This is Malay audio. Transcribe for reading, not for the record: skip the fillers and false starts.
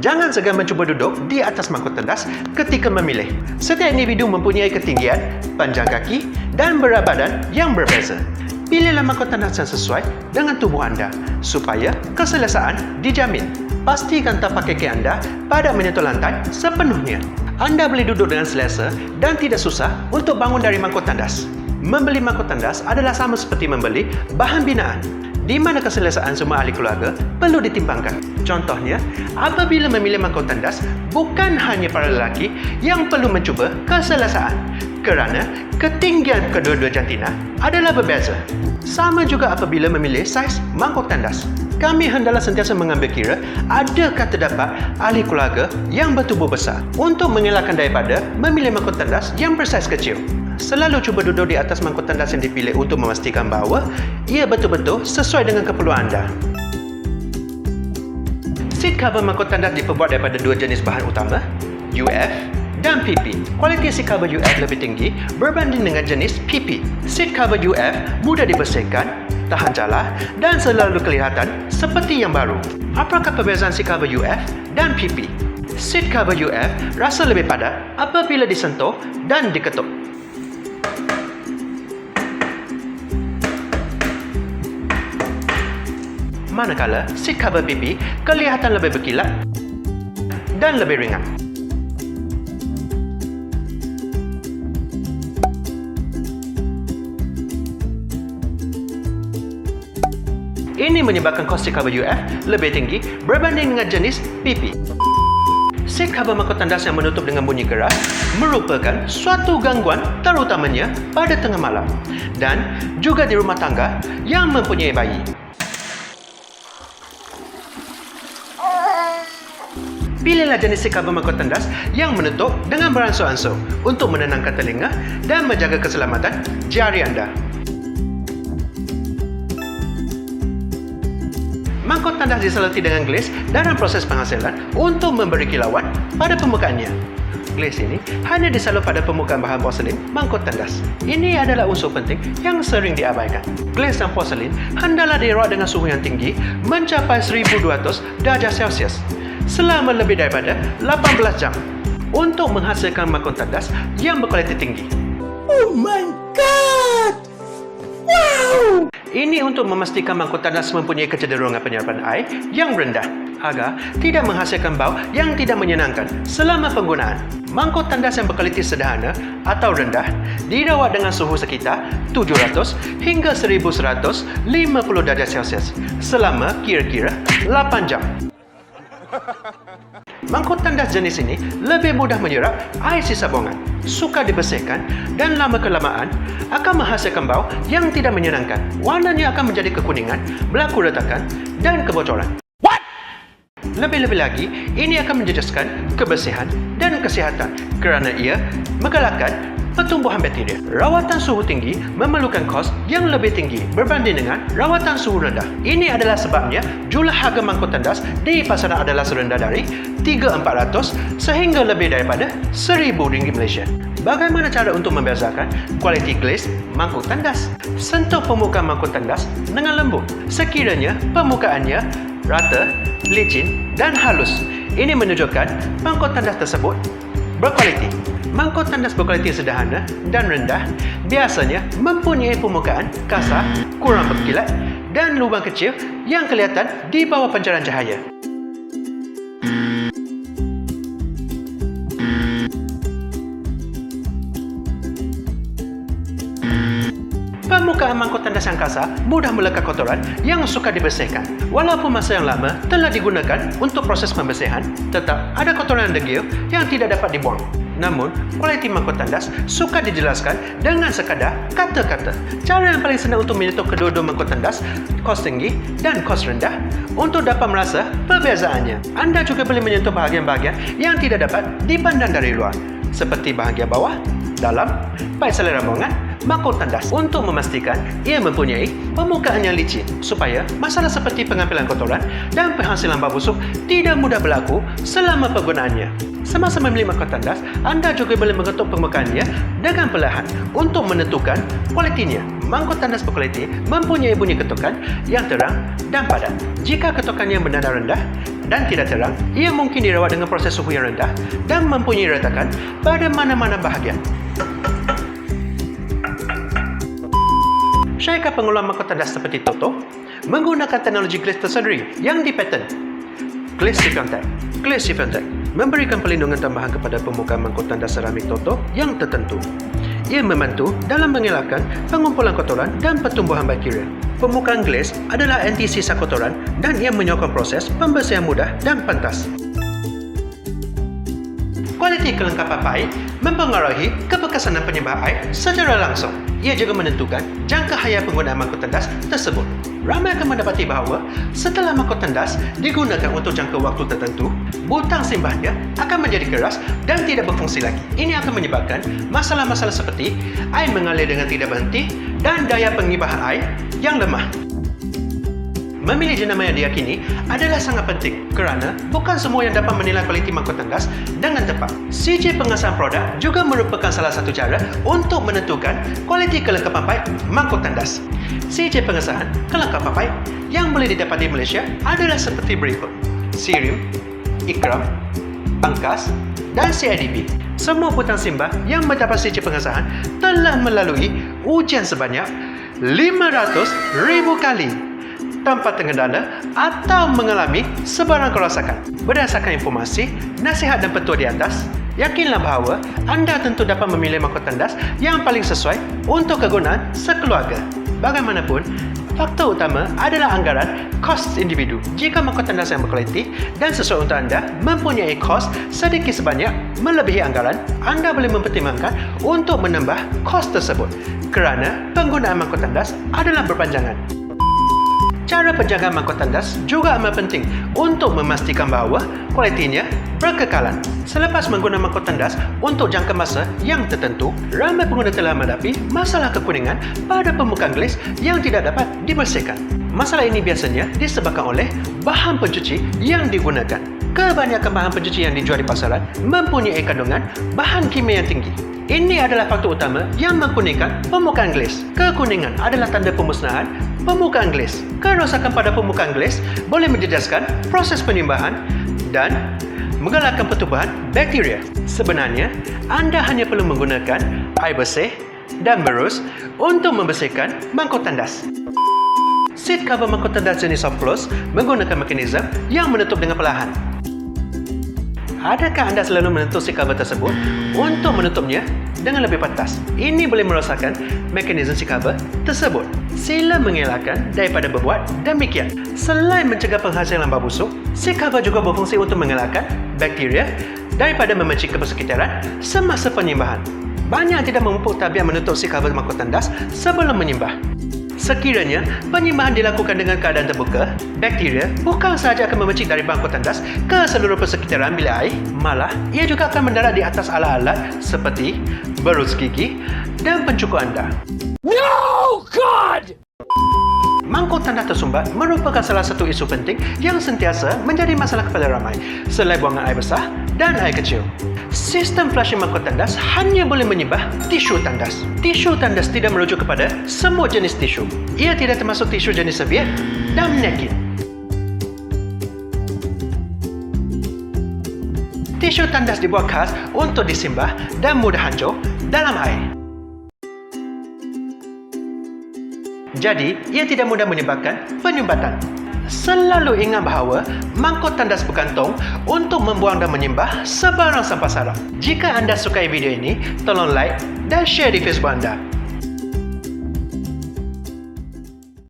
Jangan segan mencuba duduk di atas mangkuk tandas ketika memilih. Setiap individu mempunyai ketinggian, panjang kaki dan berat badan yang berbeza. Pilihlah mangkuk tandas yang sesuai dengan tubuh anda supaya keselesaan dijamin. Pastikan tapak kaki anda pada menyentuh lantai sepenuhnya. Anda boleh duduk dengan selesa dan tidak susah untuk bangun dari mangkuk tandas. Membeli mangkuk tandas adalah sama seperti membeli bahan binaan, di mana keselesaan semua ahli keluarga perlu ditimbangkan. Contohnya, apabila memilih mangkuk tandas, bukan hanya para lelaki yang perlu mencuba keselesaan, kerana ketinggian kedua-dua jantina adalah berbeza. Sama juga apabila memilih saiz mangkuk tandas. Kami hendaklah sentiasa mengambil kira adakah terdapat ahli keluarga yang bertubuh besar untuk mengelakkan daripada memilih mangkuk tandas yang bersaiz kecil. Selalu cuba duduk di atas mangkuk tandas yang dipilih untuk memastikan bahawa ia betul-betul sesuai dengan keperluan anda. Seat cover mangkuk tandas diperbuat daripada dua jenis bahan utama, UF dan PP. Kualiti seat cover UF lebih tinggi berbanding dengan jenis PP. Seat cover UF mudah dibersihkan, tahan jalar dan selalu kelihatan seperti yang baru. Apakah perbezaan seat cover UF dan PP? Seat cover UF rasa lebih padat apabila disentuh dan diketuk. Manakala seat cover PP kelihatan lebih berkilat dan lebih ringan. Ini menyebabkan kos seat cover UF lebih tinggi berbanding dengan jenis PP. Seat cover mangkuk tandas yang menutup dengan bunyi keras merupakan suatu gangguan terutamanya pada tengah malam dan juga di rumah tangga yang mempunyai bayi. Pilihlah jenis seat cover mangkuk tandas yang menutup dengan beransur-ansur untuk menenangkan telinga dan menjaga keselamatan jari anda. Mangkuk tandas diselati dengan gles dalam proses penghasilan untuk memberi kilauan pada permukaannya. Gles ini hanya disalur pada permukaan bahan porselin mangkuk tandas. Ini adalah unsur penting yang sering diabaikan. Gles dan porselin hendaklah dirawat dengan suhu yang tinggi mencapai 1200 darjah Celsius selama lebih daripada 18 jam untuk menghasilkan mangkuk tandas yang berkualiti tinggi. Oh my god! Wow! Ini untuk memastikan mangkuk tandas mempunyai kecenderungan penyerapan air yang rendah agar tidak menghasilkan bau yang tidak menyenangkan selama penggunaan. Mangkuk tandas yang berkualiti sederhana atau rendah dirawat dengan suhu sekitar 700 hingga 1150 darjah Celsius selama kira-kira 8 jam. Mangkuk tandas jenis ini lebih mudah menyerap air sisa buangan, sukar dibersihkan dan lama-kelamaan akan menghasilkan bau yang tidak menyenangkan. Warnanya akan menjadi kekuningan, berlaku retakan dan kebocoran. Lebih-lebih lagi, ini akan menjejaskan kebersihan dan kesihatan kerana ia menggalakkan pertumbuhan bakteria. Rawatan suhu tinggi memerlukan kos yang lebih tinggi berbanding dengan rawatan suhu rendah. Ini adalah sebabnya jumlah harga mangkuk tandas di pasaran adalah serendah dari 3,400 sehingga lebih daripada RM1,000 Malaysia. Bagaimana cara untuk membezakan kualiti gles mangkuk tandas? Sentuh permukaan mangkuk tandas dengan lembut sekiranya permukaannya rata, licin dan halus. Ini menunjukkan mangkuk tandas tersebut berkualiti. Mangkuk tandas berkualiti sederhana dan rendah biasanya mempunyai permukaan kasar, kurang berkilat dan lubang kecil yang kelihatan di bawah pancaran cahaya. Permukaan mangkuk tandas yang kasar mudah melekat kotoran yang sukar dibersihkan. Walaupun masa yang lama telah digunakan untuk proses pembersihan, tetap ada kotoran degil yang tidak dapat dibuang. Namun, kualiti mangkuk tandas sukar dijelaskan dengan sekadar kata-kata. Cara yang paling senang untuk menyentuh kedua-dua mangkuk tandas, kos tinggi dan kos rendah, untuk dapat merasa perbezaannya. Anda juga boleh menyentuh bahagian-bahagian yang tidak dapat dipandang dari luar, seperti bahagian bawah, dalam, paip selera buangan, mangkuk tandas untuk memastikan ia mempunyai permukaan yang licin supaya masalah seperti pengambilan kotoran dan penghasilan bau busuk tidak mudah berlaku selama penggunaannya. Semasa memilih mangkuk tandas, anda juga boleh mengetuk permukaannya dengan perlahan untuk menentukan kualitinya. Mangkuk tandas berkualiti mempunyai bunyi ketukan yang terang dan padat. Jika ketukannya bernada rendah dan tidak terang, ia mungkin dirawat dengan proses suhu yang rendah dan mempunyai retakan pada mana-mana bahagian. Syarikat pengeluar mangkuk tandas seperti Toto menggunakan teknologi glaze tersendiri yang dipaten. Glaze Contact. Glaze Contact memberikan perlindungan tambahan kepada permukaan mangkuk tandas seramik Toto yang tertentu. Ia membantu dalam mengelakkan pengumpulan kotoran dan pertumbuhan bakteria. Permukaan glaze adalah anti sisa kotoran dan ia menyokong proses pembersihan mudah dan pantas. Kualiti kelengkapan paip mempengaruhi kebekasan dan penyembah air secara langsung. Ia juga menentukan jangka hayat penggunaan mangkuk tandas tersebut. Ramai akan mendapati bahawa setelah mangkuk tandas digunakan untuk jangka waktu tertentu, butang simbahnya akan menjadi keras dan tidak berfungsi lagi. Ini akan menyebabkan masalah-masalah seperti air mengalir dengan tidak berhenti dan daya pengibahan air yang lemah. Memilih jenama yang diyakini adalah sangat penting kerana bukan semua yang dapat menilai kualiti mangkuk tandas dengan tepat. CJ pengesahan produk juga merupakan salah satu cara untuk menentukan kualiti kelengkapan paip mangkuk tandas. CJ pengesahan kelengkapan paip yang boleh didapati di Malaysia adalah seperti berikut: Cerium, Ikram, Angkas dan CIDB. Semua butang simbah yang mendapat CJ pengesahan telah melalui ujian sebanyak 500,000 kali tanpa tergendala atau mengalami sebarang kerosakan. Berdasarkan informasi, nasihat dan petua di atas, yakinlah bahawa anda tentu dapat memilih mangkuk tandas yang paling sesuai untuk kegunaan sekeluarga. Bagaimanapun, faktor utama adalah anggaran kos individu. Jika mangkuk tandas yang berkualiti dan sesuai untuk anda mempunyai kos sedikit sebanyak melebihi anggaran, anda boleh mempertimbangkan untuk menambah kos tersebut kerana penggunaan mangkuk tandas adalah berpanjangan. Cara penjagaan mangkuk tandas juga amat penting untuk memastikan bahawa kualitinya berkekalan. Selepas menggunakan mangkuk tandas untuk jangka masa yang tertentu, ramai pengguna telah menghadapi masalah kekuningan pada permukaan glaze yang tidak dapat dibersihkan. Masalah ini biasanya disebabkan oleh bahan pencuci yang digunakan. Kebanyakan bahan pencuci yang dijual di pasaran mempunyai kandungan bahan kimia yang tinggi. Ini adalah faktor utama yang menkuningkan permukaan glaze. Kekuningan adalah tanda pemusnahan permukaan glaze. Kerosakan pada permukaan glaze boleh menjejaskan proses penimbahan dan menggalakkan pertumbuhan bakteria. Sebenarnya, anda hanya perlu menggunakan air bersih dan berus untuk membersihkan mangkuk tandas. Seat cover mangkuk tandas jenis soft close menggunakan mekanisme yang menutup dengan perlahan. Adakah anda selalu menentuk seat cover tersebut untuk menutupnya dengan lebih pantas? Ini boleh merosakkan mekanisme seat cover tersebut. Sila mengelakkan daripada berbuat demikian. Selain mencegah penghasilan bau busuk, seat cover juga berfungsi untuk mengelakkan bakteria daripada memencing ke persekitaran semasa penyimbahan. Banyak tidak memupuk tabiat menutup seat cover mangkuk tandas sebelum menyimbah. Sekiranya penyimbahan dilakukan dengan keadaan terbuka, bakteria bukan sahaja akan memencing dari mangkuk tandas ke seluruh persekitaran bilik air, malah ia juga akan mendarat di atas alat-alat seperti berus gigi dan pencukur anda. No, God! Mangkuk tandas tersumbat merupakan salah satu isu penting yang sentiasa menjadi masalah kepada ramai, selain buangan air besar dan air kecil. Sistem flushing mangkuk tandas hanya boleh menyibah tisu tandas. Tisu tandas tidak merujuk kepada semua jenis tisu. Ia tidak termasuk tisu jenis serviet dan napkin. Tisu tandas dibuat khas untuk disimbah dan mudah hancur dalam air. Jadi, ia tidak mudah menyebabkan penyumbatan. Selalu ingat bahawa mangkuk tandas bergantung untuk membuang dan menyimbah sebarang sampah saraf. Jika anda sukai video ini, tolong like dan share di Facebook anda.